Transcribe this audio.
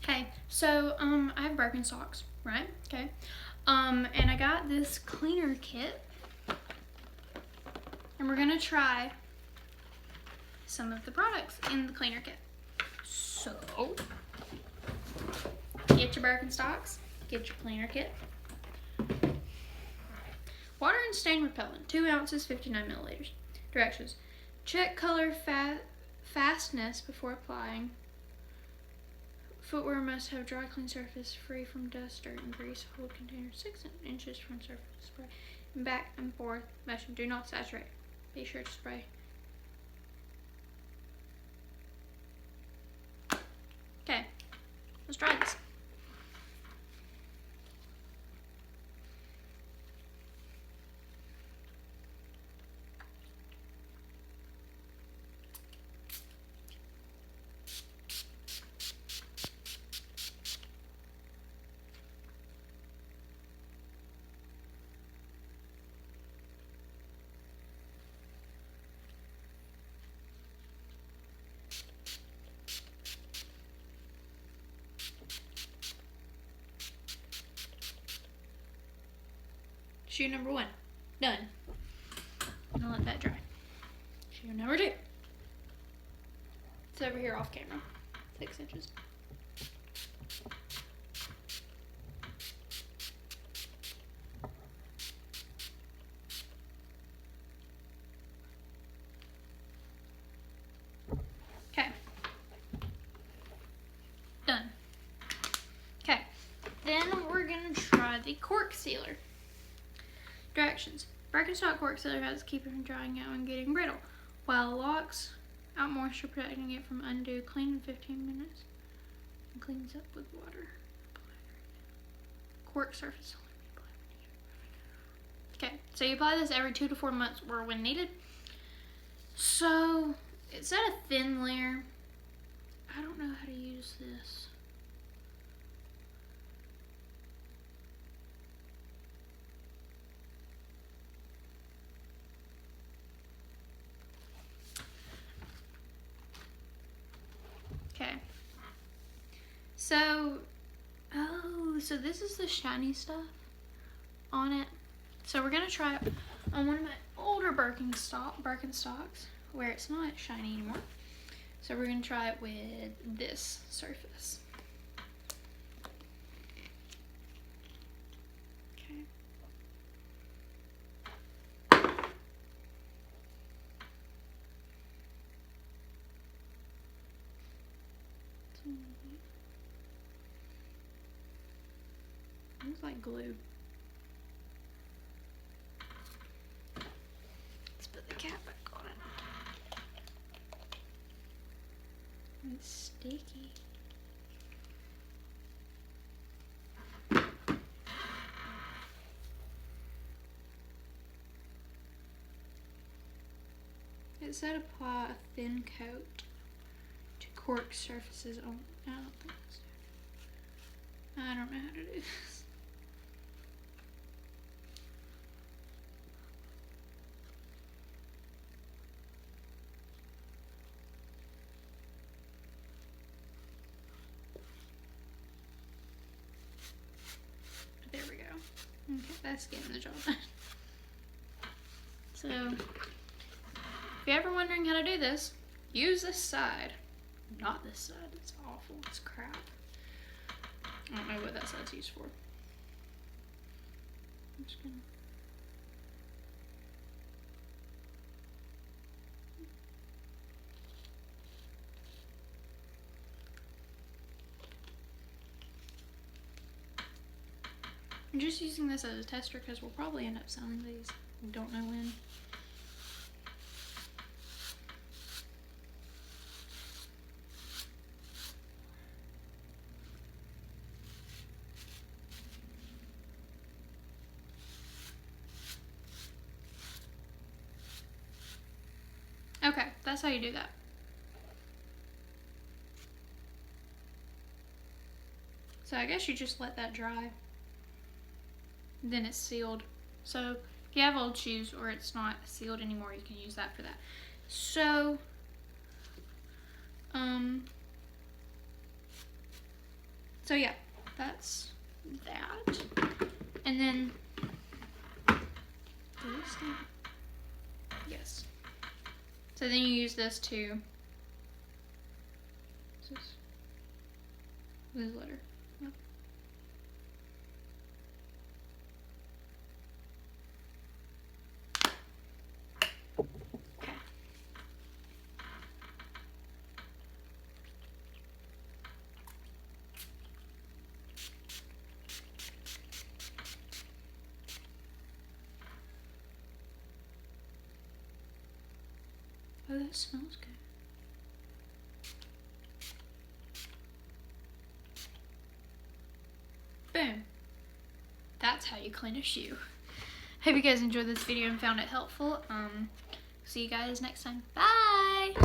Okay, so I have Birkenstocks, right? Okay. And I got this cleaner kit. And we're gonna try some of the products in the cleaner kit. So get your Birkenstocks, get your cleaner kit. Water and stain repellent, 2 ounces, 59 milliliters. Directions: check color fastness before applying. Footwear must have dry, clean surface, free from dust, dirt, and grease. Hold container 6 inches from surface. Spray and back and forth motion. Do not saturate. Be sure to spray. Okay, let's try this. Shoe number 1, done. I'm gonna let that dry. Shoe number 2. It's over here off camera, 6 inches. Okay. Done. Okay. Then we're gonna try the cork sealer. Directions: Birkenstock cork sealer has to keep it from drying out and getting brittle, while locks out moisture, protecting it from undue. Clean in 15 minutes and cleans up with water. Cork surface. Okay, so you apply this every 2 to 4 months or when needed. So it's at a thin layer. I don't know how to use this. Okay. So this is the shiny stuff on it. So we're gonna try it on one of my older Birkenstocks where it's not shiny anymore. So we're gonna try it with this surface. Okay. Looks like glue. Let's put the cap back on it. It's sticky. It said apply a thin coat to cork surfaces only. I don't know how to do this. There we go. Okay, that's getting the job done. So, if you're ever wondering how to do this, use this side. Not this side. It's awful. It's crap. I don't know what that side's used for. I'm just gonna... I'm just using this as a tester because we'll probably end up selling these. We don't know when. Okay, that's how you do that. So I guess you just let that dry. Then it's sealed. So if you have old shoes or it's not sealed anymore, you can use that for that. So So yeah, that's that. And then yes. So then you use this to this letter. Yep. Okay. Oh, that smells good. Boom. That's how you clean a shoe. Hope you guys enjoyed this video and found it helpful. See you guys next time. Bye!